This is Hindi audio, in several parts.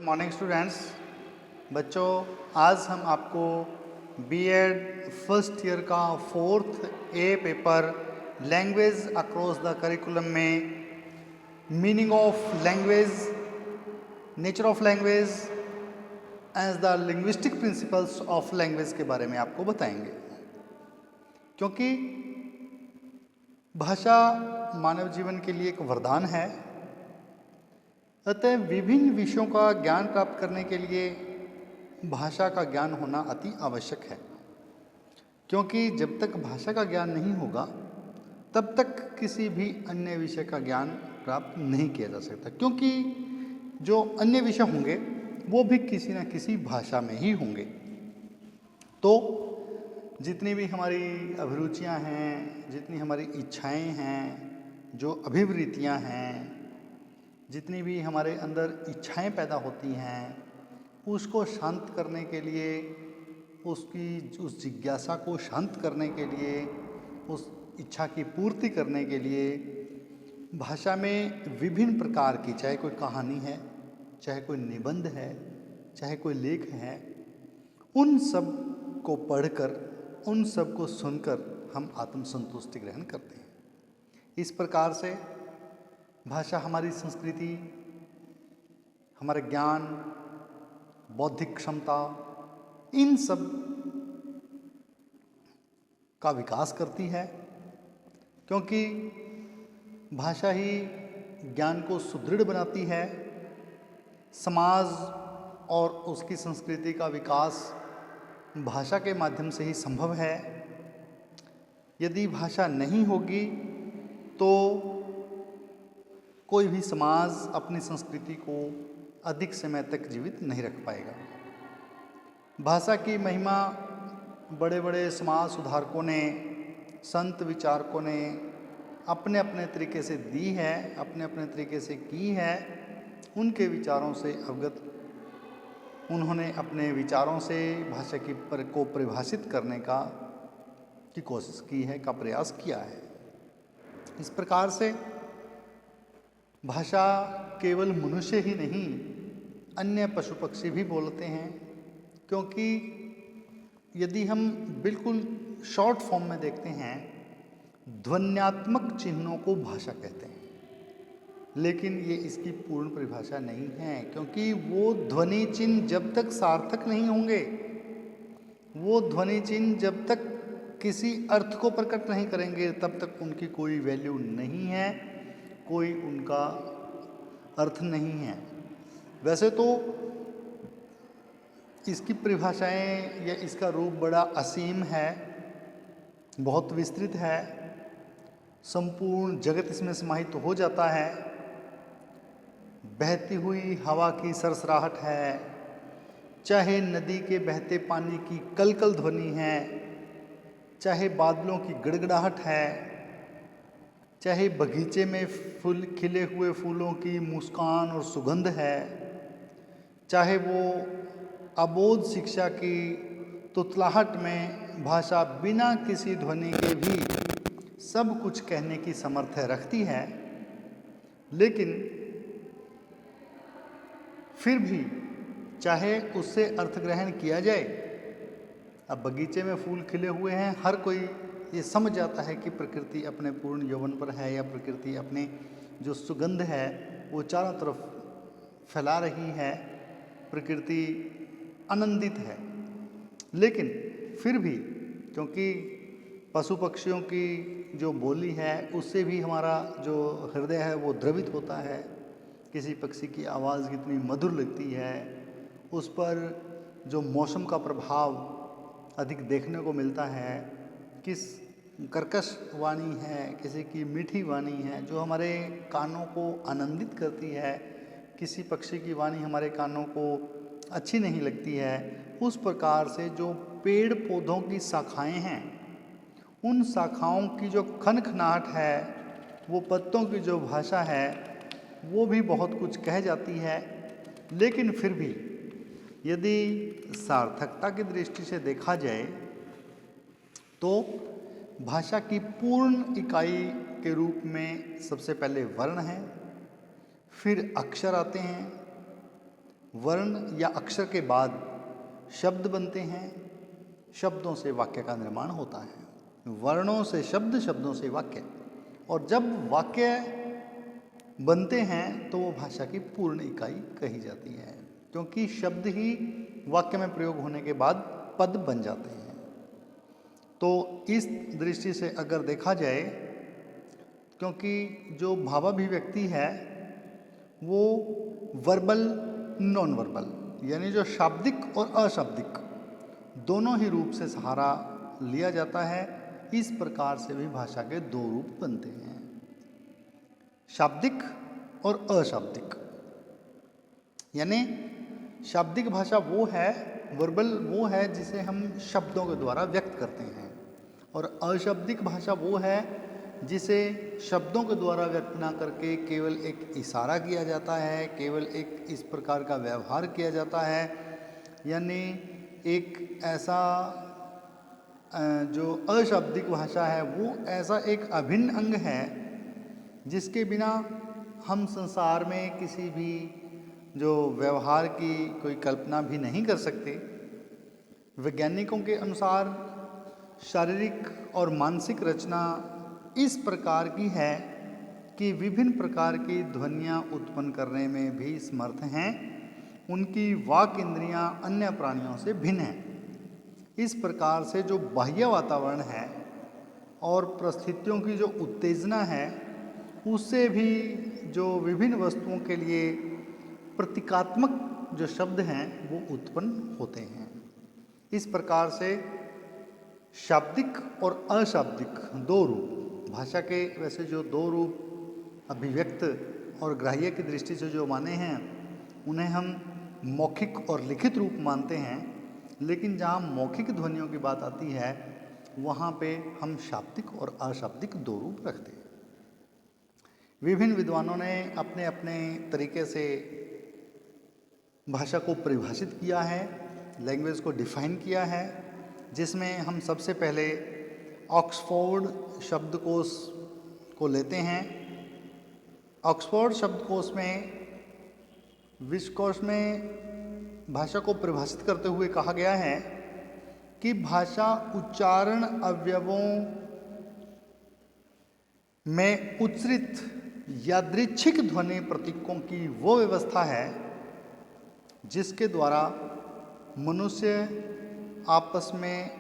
Morning students. बच्चों, आज हम आपको बीएड फर्स्ट ईयर का 4th A paper language across the curriculum में meaning of language, nature of language as the linguistic principles of language के बारे में आपको बताएंगे। क्योंकि भाषा मानव जीवन के लिए एक वरदान है, अतः विभिन्न विषयों का ज्ञान प्राप्त करने के लिए भाषा का ज्ञान होना अति आवश्यक है। क्योंकि जब तक भाषा का ज्ञान नहीं होगा तब तक किसी भी अन्य विषय का ज्ञान प्राप्त नहीं किया जा सकता, क्योंकि जो अन्य विषय होंगे वो भी किसी न किसी भाषा में ही होंगे। तो जितनी भी हमारी अभिरुचियां हैं, जितनी हमारी इच्छाएं हैं, जो अभिवृत्तियां हैं, जितनी भी हमारे अंदर इच्छाएं पैदा होती हैं, उसको शांत करने के लिए, उस जिज्ञासा को शांत करने के लिए, उस इच्छा की पूर्ति करने के लिए भाषा में विभिन्न प्रकार की, चाहे कोई कहानी है, चाहे कोई निबंध है, चाहे कोई लेख है, उन सब को पढ़कर, उन सब को सुनकर हम आत्मसंतुष्टि ग्रहण करते हैं। इस प्रकार से भाषा हमारी संस्कृति, हमारे ज्ञान, बौद्धिक क्षमता, इन सब का विकास करती है। क्योंकि भाषा ही ज्ञान को सुदृढ़ बनाती है। समाज और उसकी संस्कृति का विकास भाषा के माध्यम से ही संभव है। यदि भाषा नहीं होगी तो कोई भी समाज अपनी संस्कृति को अधिक समय तक जीवित नहीं रख पाएगा। भाषा की महिमा बड़े बड़े समाज सुधारकों ने, संत विचारकों ने अपने अपने तरीके से दी है, अपने अपने तरीके से की है। उनके विचारों से अवगत, उन्होंने अपने विचारों से भाषा को परिभाषित करने की कोशिश की है, का प्रयास किया है। इस प्रकार से भाषा केवल मनुष्य ही नहीं, अन्य पशु पक्षी भी बोलते हैं। क्योंकि यदि हम बिल्कुल शॉर्ट फॉर्म में देखते हैं, ध्वन्यात्मक चिन्हों को भाषा कहते हैं, लेकिन ये इसकी पूर्ण परिभाषा नहीं है। क्योंकि वो ध्वनि चिन्ह जब तक सार्थक नहीं होंगे, वो ध्वनि चिन्ह जब तक किसी अर्थ को प्रकट नहीं करेंगे, तब तक उनकी कोई वैल्यू नहीं है, कोई उनका अर्थ नहीं है। वैसे तो इसकी परिभाषाएं या इसका रूप बड़ा असीम है, बहुत विस्तृत है, संपूर्ण जगत इसमें समाहित हो जाता है। बहती हुई हवा की सरसराहट है, चाहे नदी के बहते पानी की कलकल ध्वनि है, चाहे बादलों की गड़गड़ाहट है, चाहे बगीचे में फूल खिले हुए फूलों की मुस्कान और सुगंध है, चाहे वो अबोध शिक्षा की तुतलाहट में भाषा बिना किसी ध्वनि के भी सब कुछ कहने की सामर्थ्य रखती है। लेकिन फिर भी चाहे उससे अर्थ ग्रहण किया जाए, अब बगीचे में फूल खिले हुए हैं, हर कोई ये समझ जाता है कि प्रकृति अपने पूर्ण यौवन पर है, या प्रकृति अपने जो सुगंध है वो चारों तरफ फैला रही है, प्रकृति आनंदित है। लेकिन फिर भी क्योंकि पशु पक्षियों की जो बोली है उससे भी हमारा जो हृदय है वो द्रवित होता है। किसी पक्षी की आवाज़ कितनी मधुर लगती है, उस पर जो मौसम का प्रभाव अधिक देखने को मिलता है, किस कर्कश वाणी है, किसी की मीठी वाणी है जो हमारे कानों को आनंदित करती है, किसी पक्षी की वाणी हमारे कानों को अच्छी नहीं लगती है। उस प्रकार से जो पेड़ पौधों की शाखाएं हैं, उन शाखाओं की जो खनखनाहट है, वो पत्तों की जो भाषा है, वो भी बहुत कुछ कह जाती है। लेकिन फिर भी यदि सार्थकता की दृष्टि से देखा जाए तो भाषा की पूर्ण इकाई के रूप में सबसे पहले वर्ण है, फिर अक्षर आते हैं, वर्ण या अक्षर के बाद शब्द बनते हैं, शब्दों से वाक्य का निर्माण होता है। वर्णों से शब्द, शब्दों से वाक्य। और जब वाक्य बनते हैं तो वो भाषा की पूर्ण इकाई कही जाती है, क्योंकि शब्द ही वाक्य में प्रयोग होने के बाद पद बन जाते हैं। तो इस दृष्टि से अगर देखा जाए, क्योंकि जो भावाभिव्यक्ति है वो वर्बल, नॉन वर्बल, यानी जो शाब्दिक और अशाब्दिक दोनों ही रूप से सहारा लिया जाता है, इस प्रकार से भी भाषा के दो रूप बनते हैं, शाब्दिक और अशाब्दिक। यानी शाब्दिक भाषा वो है, वर्बल वो है जिसे हम शब्दों के द्वारा व्यक्त करते हैं, और अशाब्दिक भाषा वो है जिसे शब्दों के द्वारा व्यक्त ना करके केवल एक इशारा किया जाता है, केवल एक इस प्रकार का व्यवहार किया जाता है। यानी एक ऐसा जो अशाब्दिक भाषा है वो ऐसा एक अभिन्न अंग है जिसके बिना हम संसार में किसी भी जो व्यवहार की कोई कल्पना भी नहीं कर सकते। वैज्ञानिकों के अनुसार शारीरिक और मानसिक रचना इस प्रकार की है कि विभिन्न प्रकार की ध्वनियाँ उत्पन्न करने में भी समर्थ हैं। उनकी वाक इंद्रियाँ अन्य प्राणियों से भिन्न हैं। इस प्रकार से जो बाह्य वातावरण है और परिस्थितियों की जो उत्तेजना है, उससे भी जो विभिन्न वस्तुओं के लिए प्रतीकात्मक जो शब्द हैं वो उत्पन्न होते हैं। इस प्रकार से शाब्दिक और अशाब्दिक दो रूप भाषा के, वैसे जो दो रूप अभिव्यक्त और ग्राह्य की दृष्टि से जो माने हैं उन्हें हम मौखिक और लिखित रूप मानते हैं, लेकिन जहाँ मौखिक ध्वनियों की बात आती है वहाँ पे हम शाब्दिक और अशाब्दिक दो रूप रखते हैं। विभिन्न विद्वानों ने अपने अपने तरीके से भाषा को परिभाषित किया है, लैंग्वेज को डिफाइन किया है, जिसमें हम सबसे पहले ऑक्सफोर्ड शब्दकोश को लेते हैं। ऑक्सफोर्ड शब्दकोश में, विश्वकोश में भाषा को परिभाषित करते हुए कहा गया है कि भाषा उच्चारण अवयवों में उच्चरित यादृच्छिक ध्वनि प्रतीकों की वो व्यवस्था है जिसके द्वारा मनुष्य आपस में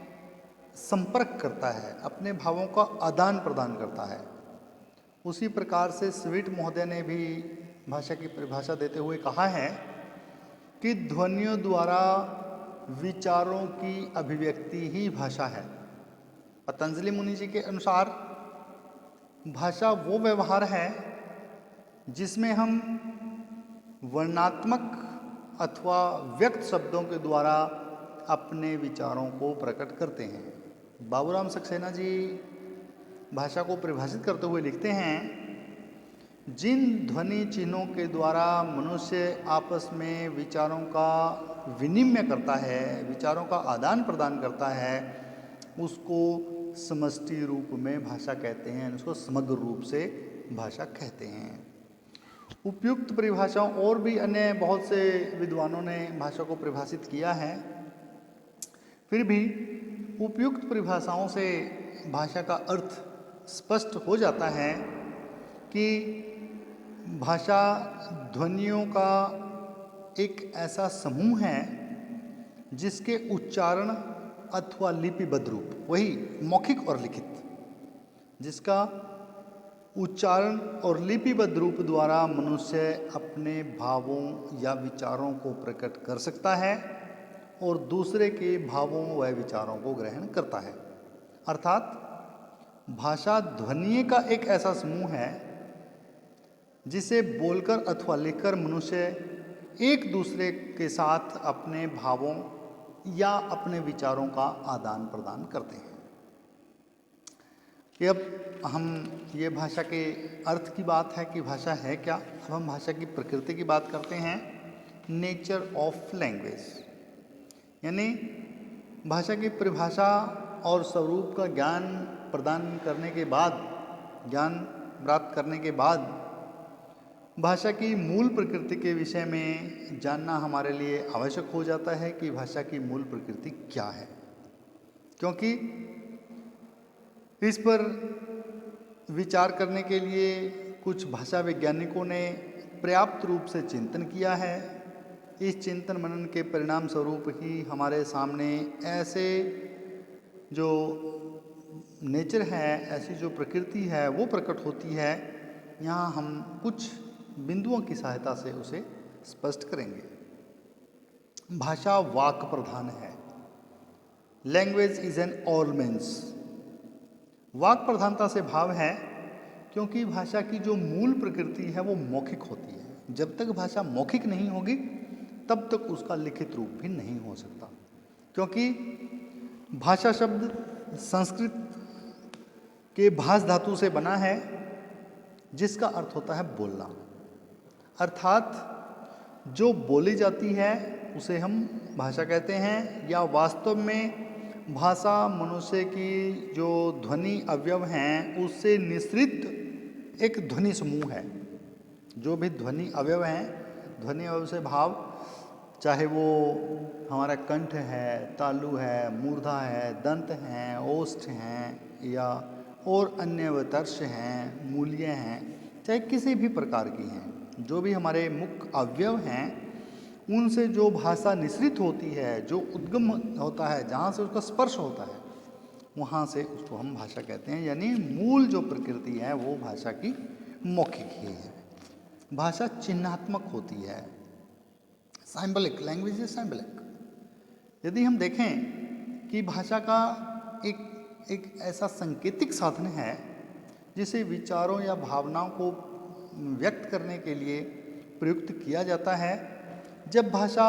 संपर्क करता है, अपने भावों का आदान प्रदान करता है। उसी प्रकार से स्वीट महोदय ने भी भाषा की परिभाषा देते हुए कहा है कि ध्वनियों द्वारा विचारों की अभिव्यक्ति ही भाषा है। पतंजलि मुनि जी के अनुसार भाषा वो व्यवहार है जिसमें हम वर्णात्मक अथवा व्यक्त शब्दों के द्वारा अपने विचारों को प्रकट करते हैं। बाबूराम सक्सेना जी भाषा को परिभाषित करते हुए लिखते हैं, जिन ध्वनि चिन्हों के द्वारा मनुष्य आपस में विचारों का विनिमय करता है, विचारों का आदान प्रदान करता है, उसको समष्टि रूप में भाषा कहते हैं, उसको समग्र रूप से भाषा कहते हैं। उपयुक्त परिभाषाओं और भी अन्य बहुत से विद्वानों ने भाषा को परिभाषित किया है। फिर भी उपयुक्त परिभाषाओं से भाषा का अर्थ स्पष्ट हो जाता है कि भाषा ध्वनियों का एक ऐसा समूह है जिसके उच्चारण अथवा लिपिबद्ध रूप, वही मौखिक और लिखित, जिसका उच्चारण और लिपिबद्ध रूप द्वारा मनुष्य अपने भावों या विचारों को प्रकट कर सकता है और दूसरे के भावों व विचारों को ग्रहण करता है। अर्थात भाषा ध्वनि का एक ऐसा समूह है जिसे बोलकर अथवा लिखकर मनुष्य एक दूसरे के साथ अपने भावों या अपने विचारों का आदान प्रदान करते हैं। कि अब हम ये भाषा के अर्थ की बात है कि भाषा है क्या, अब हम भाषा की प्रकृति की बात करते हैं, नेचर ऑफ लैंग्वेज। यानी भाषा की परिभाषा और स्वरूप का ज्ञान प्रदान करने के बाद, ज्ञान प्राप्त करने के बाद भाषा की मूल प्रकृति के विषय में जानना हमारे लिए आवश्यक हो जाता है कि भाषा की मूल प्रकृति क्या है, क्योंकि इस पर विचार करने के लिए कुछ भाषा वैज्ञानिकों ने पर्याप्त रूप से चिंतन किया है। इस चिंतन मनन के परिणाम स्वरूप ही हमारे सामने ऐसे जो नेचर है, ऐसी जो प्रकृति है वो प्रकट होती है। यहाँ हम कुछ बिंदुओं की सहायता से उसे स्पष्ट करेंगे। भाषा वाक प्रधान है। Language is an all means. वाक प्रधानता से भाव है क्योंकि भाषा की जो मूल प्रकृति है वो मौखिक होती है। जब तक भाषा मौखिक नहीं होगी तब तक उसका लिखित रूप भी नहीं हो सकता, क्योंकि भाषा शब्द संस्कृत के भाष धातु से बना है, जिसका अर्थ होता है बोलना। अर्थात जो बोली जाती है उसे हम भाषा कहते हैं, या वास्तव में भाषा मनुष्य की जो ध्वनि अवयव हैं उससे निःसृत एक ध्वनि समूह है। जो भी ध्वनि अवयव हैं, ध्वनि अवयव से भाव चाहे वो हमारा कंठ है, तालु है, मूर्धा है, दंत हैं, ओष्ठ हैं, या और अन्य वतर्ष हैं, मूल्य हैं, चाहे किसी भी प्रकार की हैं, जो भी हमारे मुख्य अवयव हैं उनसे जो भाषा निःसृत होती है, जो उद्गम होता है, जहाँ से उसका स्पर्श होता है, वहाँ से उसको हम भाषा कहते हैं। यानी मूल जो प्रकृति है वो भाषा की मौखिक ही है। भाषा चिन्हात्मक होती है, साइंबलिक। Language is साइंबलिक। यदि हम देखें कि भाषा का एक ऐसा सांकेतिक साधन है जिसे विचारों या भावनाओं को व्यक्त करने के लिए प्रयुक्त किया जाता है। जब भाषा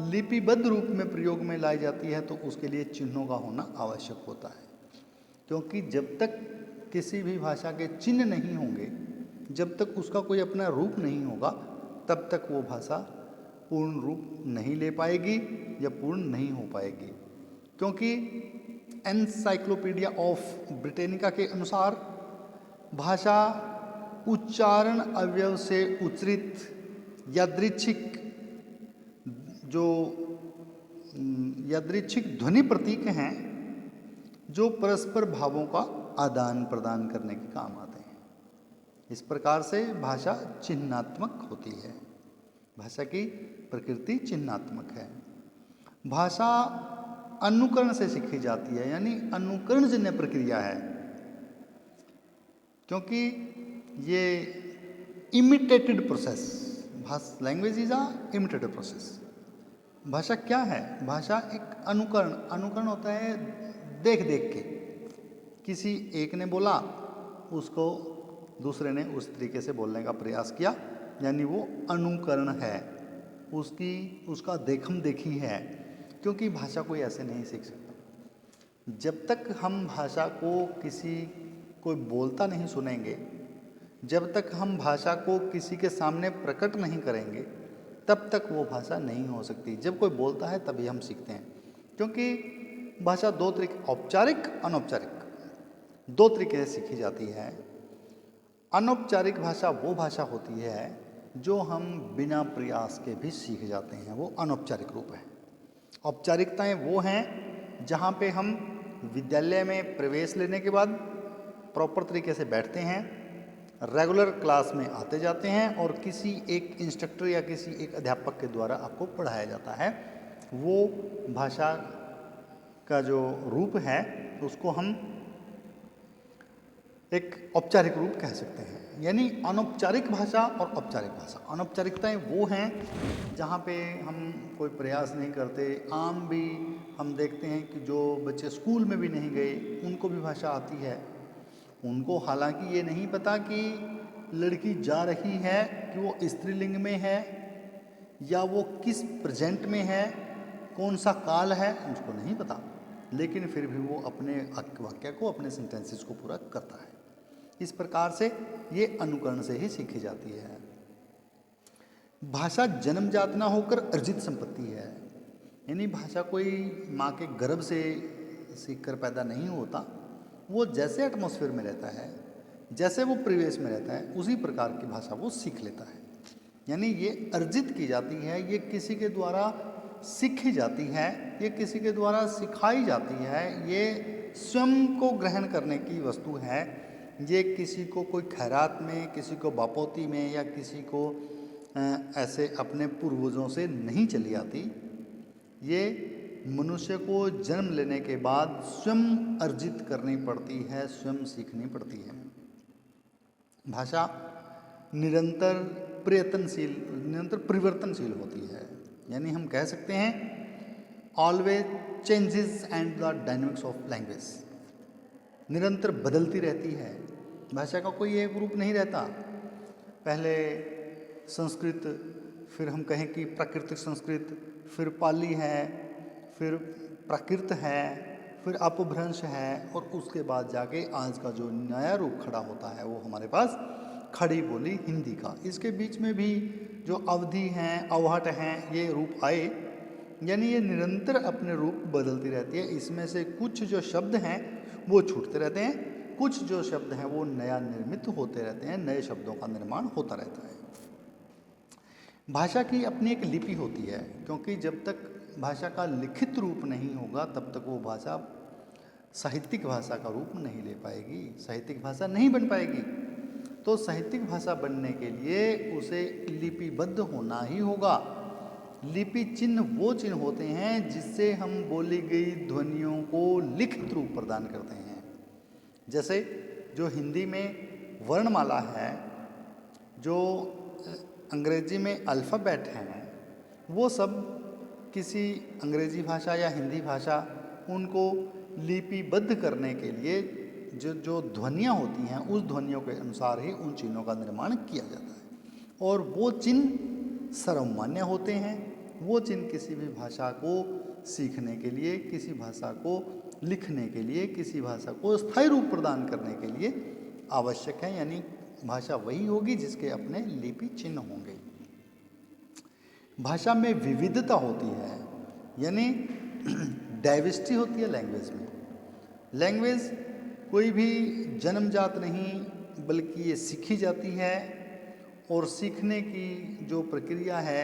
लिपिबद्ध रूप में प्रयोग में लाई जाती है तो उसके लिए चिन्हों का होना आवश्यक होता है, क्योंकि जब तक किसी भी भाषा के चिन्ह नहीं होंगे, जब तक उसका कोई अपना रूप नहीं होगा, तब तक वो भाषा पूर्ण रूप नहीं ले पाएगी या पूर्ण नहीं हो पाएगी। क्योंकि एनसाइक्लोपीडिया ऑफ ब्रिटेनिका के अनुसार भाषा उच्चारण अवयव से उच्चरित यादृच्छिक ध्वनि प्रतीक हैं जो परस्पर भावों का आदान प्रदान करने के काम आते हैं। इस प्रकार से भाषा चिन्हात्मक होती है। भाषा की प्रकृति चिन्हात्मक है। भाषा अनुकरण से सीखी जाती है, यानी अनुकरणजन्य प्रक्रिया है, क्योंकि ये imitated process. Language is a imitated process. भाषा क्या है? भाषा एक अनुकरण होता है देख देख के। किसी एक ने बोला, उसको दूसरे ने उस तरीके से बोलने का प्रयास किया, यानी वो अनुकरण है, उसका देखम देखी है। क्योंकि भाषा कोई ऐसे नहीं सीख सकता। जब तक हम भाषा को कोई बोलता नहीं सुनेंगे, जब तक हम भाषा को किसी के सामने प्रकट नहीं करेंगे, तब तक वो भाषा नहीं हो सकती। जब कोई बोलता है तभी हम सीखते हैं, क्योंकि भाषा दो तरीके, औपचारिक अनौपचारिक, दो तरीके से सीखी जाती है। अनौपचारिक भाषा वो भाषा होती है जो हम बिना प्रयास के भी सीख जाते हैं, वो अनौपचारिक रूप है। औपचारिकताएं वो हैं जहाँ पे हम विद्यालय में प्रवेश लेने के बाद प्रॉपर तरीके से बैठते हैं, रेगुलर क्लास में आते जाते हैं और किसी एक इंस्ट्रक्टर या किसी एक अध्यापक के द्वारा आपको पढ़ाया जाता है। वो भाषा का जो रूप है उसको हम एक औपचारिक रूप कह सकते हैं। यानी अनौपचारिक भाषा और औपचारिक भाषा। अनौपचारिकताएं वो हैं जहाँ पे हम कोई प्रयास नहीं करते। आम भी हम देखते हैं कि जो बच्चे स्कूल में भी नहीं गए उनको भी भाषा आती है। उनको हालांकि ये नहीं पता कि लड़की जा रही है कि वो स्त्रीलिंग में है या वो किस प्रेजेंट में है, कौन सा काल है, उसको नहीं पता, लेकिन फिर भी वो अपने वाक्य को, अपने सेंटेंसेस को पूरा करता है। इस प्रकार से ये अनुकरण से ही सीखी जाती है। भाषा जन्मजात ना होकर अर्जित संपत्ति है। यानी भाषा कोई माँ के गर्भ से सीखकर पैदा नहीं होता। वो जैसे एटमॉस्फेयर में रहता है जैसे वो परिवेश में रहता है उसी प्रकार की भाषा वो सीख लेता है। यानी ये अर्जित की जाती है, ये किसी के द्वारा सीखी जाती है, ये किसी के द्वारा सिखाई जाती है, ये स्वयं को ग्रहण करने की वस्तु है। ये किसी को कोई खैरात में, किसी को बापोती में या किसी को ऐसे अपने पूर्वजों से नहीं चली आती। ये मनुष्य को जन्म लेने के बाद स्वयं अर्जित करनी पड़ती है, स्वयं सीखनी पड़ती है। भाषा निरंतर प्रयत्नशील, निरंतर परिवर्तनशील होती है। यानी हम कह सकते हैं always changes and the dynamics of language, निरंतर बदलती रहती है। भाषा का कोई एक रूप नहीं रहता। पहले संस्कृत, फिर हम कहें कि प्राकृतिक संस्कृत, फिर पाली है, फिर प्राकृत है, फिर अपभ्रंश है, और उसके बाद जाके आज का जो नया रूप खड़ा होता है वो हमारे पास खड़ी बोली हिंदी का। इसके बीच में भी जो अवधि हैं, अवहट हैं, ये रूप आए। यानी ये निरंतर अपने रूप बदलती रहती है। इसमें से कुछ जो शब्द हैं वो छूटते रहते हैं, कुछ जो शब्द हैं वो नया निर्मित होते रहते हैं, नए शब्दों का निर्माण होता रहता है। भाषा की अपनी एक लिपि होती है, क्योंकि जब तक भाषा का लिखित रूप नहीं होगा तब तक वो भाषा साहित्यिक भाषा का रूप नहीं ले पाएगी, साहित्यिक भाषा नहीं बन पाएगी। तो साहित्यिक भाषा बनने के लिए उसे लिपिबद्ध होना ही होगा। लिपि चिन्ह वो चिन्ह होते हैं जिससे हम बोली गई ध्वनियों को लिखित रूप प्रदान करते हैं। जैसे जो हिंदी में वर्णमाला है, जो अंग्रेजी में अल्फ़ाबेट हैं, वो सब किसी अंग्रेजी भाषा या हिंदी भाषा उनको लिपिबद्ध करने के लिए जो ध्वनियाँ होती हैं उस ध्वनियों के अनुसार ही उन चिन्हों का निर्माण किया जाता है। और वो चिन्ह सर्वमान्य होते हैं। वो चिन्ह किसी भी भाषा को सीखने के लिए, किसी भाषा को लिखने के लिए, किसी भाषा को स्थायी रूप प्रदान करने के लिए आवश्यक है। यानी भाषा वही होगी जिसके अपने लिपि चिन्ह होंगे। भाषा में विविधता होती है, यानी डाइवर्सिटी होती है लैंग्वेज में। लैंग्वेज कोई भी जन्मजात नहीं, बल्कि ये सीखी जाती है। और सीखने की जो प्रक्रिया है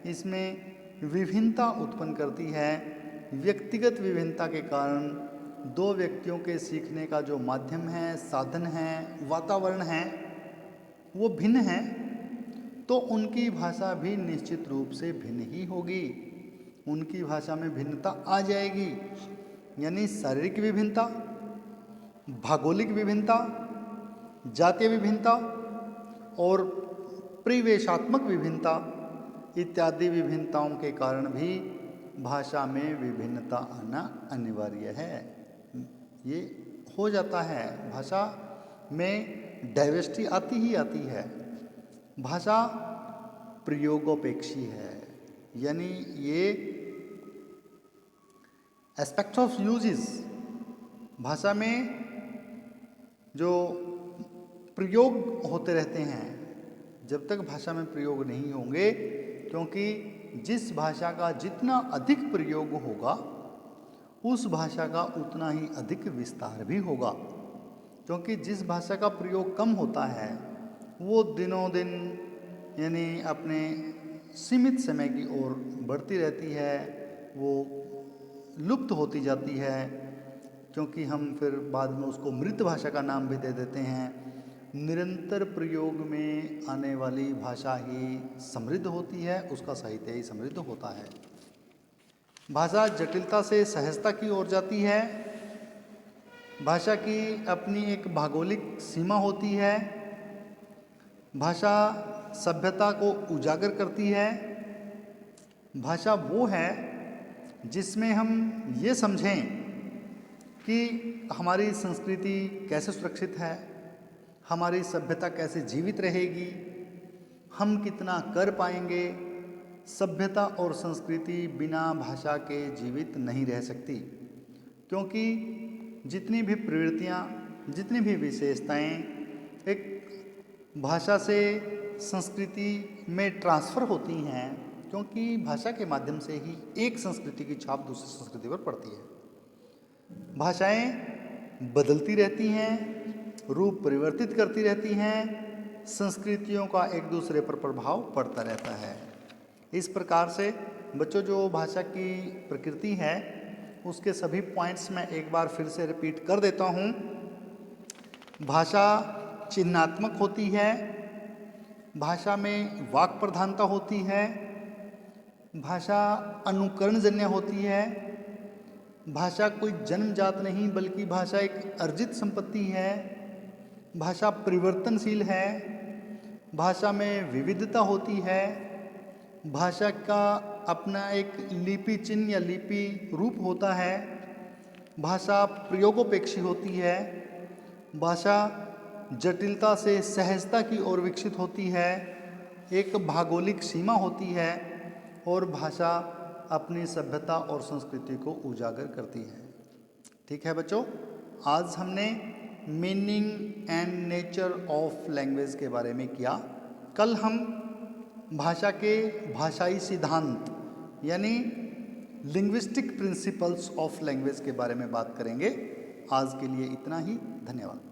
इसमें विभिन्नता उत्पन्न करती है। व्यक्तिगत विभिन्नता के कारण दो व्यक्तियों के सीखने का जो माध्यम है, साधन है, वातावरण है, वो भिन्न है, तो उनकी भाषा भी निश्चित रूप से भिन्न ही होगी। उनकी भाषा में भिन्नता आ जाएगी। यानी शारीरिक विभिन्नता, भौगोलिक विभिन्नता, जातीय विभिन्नता और परिवेशात्मक विभिन्नता इत्यादि विभिन्नताओं के कारण भी भाषा में विभिन्नता आना अनिवार्य है। ये हो जाता है, भाषा में डाइवर्सिटी आती ही आती है। भाषा प्रयोगोपेक्षी है, यानी ये एस्पेक्ट ऑफ यूजेस, भाषा में जो प्रयोग होते रहते हैं, जब तक भाषा में प्रयोग नहीं होंगे, क्योंकि जिस भाषा का जितना अधिक प्रयोग होगा उस भाषा का उतना ही अधिक विस्तार भी होगा। क्योंकि जिस भाषा का प्रयोग कम होता है वो दिनों दिन यानी अपने सीमित समय की ओर बढ़ती रहती है, वो लुप्त होती जाती है। क्योंकि हम फिर बाद में उसको मृत भाषा का नाम भी दे देते हैं। निरंतर प्रयोग में आने वाली भाषा ही समृद्ध होती है, उसका साहित्य ही समृद्ध होता है। भाषा जटिलता से सहजता की ओर जाती है। भाषा की अपनी एक भौगोलिक सीमा होती है। भाषा सभ्यता को उजागर करती है। भाषा वो है जिसमें हम ये समझें कि हमारी संस्कृति कैसे सुरक्षित है, हमारी सभ्यता कैसे जीवित रहेगी, हम कितना कर पाएंगे। सभ्यता और संस्कृति बिना भाषा के जीवित नहीं रह सकती, क्योंकि जितनी भी प्रवृत्तियाँ, जितनी भी विशेषताएं एक भाषा से संस्कृति में ट्रांसफ़र होती हैं, क्योंकि भाषा के माध्यम से ही एक संस्कृति की छाप दूसरी संस्कृति पर पड़ती है। भाषाएं बदलती रहती हैं, रूप परिवर्तित करती रहती हैं, संस्कृतियों का एक दूसरे पर प्रभाव पड़ता रहता है। इस प्रकार से बच्चों जो भाषा की प्रकृति है उसके सभी पॉइंट्स मैं एक बार फिर से रिपीट कर देता हूँ। भाषा चिन्हात्मक होती है, भाषा में वाक् प्रधानता होती है, भाषा अनुकरणजन्य होती है, भाषा कोई जन्मजात नहीं बल्कि भाषा एक अर्जित संपत्ति है, भाषा परिवर्तनशील है, भाषा में विविधता होती है, भाषा का अपना एक लिपि चिन्ह या लिपि रूप होता है, भाषा प्रयोगोपेक्षी होती है, भाषा जटिलता से सहजता की ओर विकसित होती है, एक भौगोलिक सीमा होती है और भाषा अपनी सभ्यता और संस्कृति को उजागर करती है। ठीक है बच्चों, आज हमने meaning and nature of language के बारे में किया। कल हम भाषा के भाषाई सिद्धांत यानी लिंग्विस्टिक प्रिंसिपल्स ऑफ लैंग्वेज के बारे में बात करेंगे। आज के लिए इतना ही, धन्यवाद।